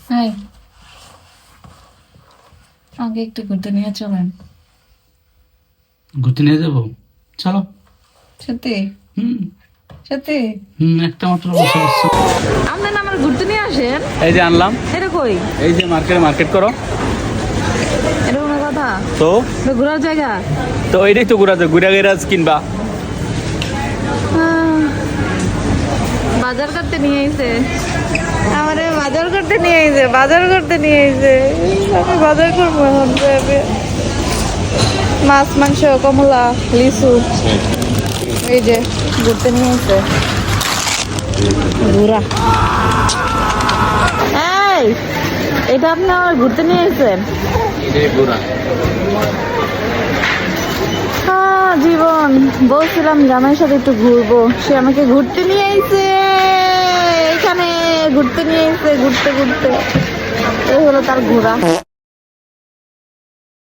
হ্যাঁ, আগে একটু ঘুরতে নিয়ে চলেন। ঘুরতে নিয়ে যাবো, চলো। সত্যি? হুম। সত্যি? একটা মাত্র বছর। আপনার আমার ঘুরতে নিয়ে আসেন? এই যে আনলাম। এটা কই? এই যে মার্কেট করো। এটা কোনো কথা? তো এটা ঘোরার জায়গা? তো এইটাই তো ঘুরা গেরাজ কিনবা। আহ, বাজার করতে নিয়ে আইছে। আমারে বাজার করতে নিয়ে আইছে, বাজার করতে নিয়ে আইছে। আমি বাজার করবো এখন যাবে। মাছ, মাংস, কমলা, লিচু। এই যে ঘুরতে নিয়ে আইছে। ঘুরা। এই, এটা আপনি আমার ঘুরতে নিয়ে আইছেন? জীবন বলছিলাম জামাইয়ের সাথে একটু ঘুরবো, সে আমাকে ঘুরতে নিয়ে আইছে। এখানে ঘুরতে নিয়ে আইছে, ঘুরতে ঘুরতে এই হলো তার ঘোরা।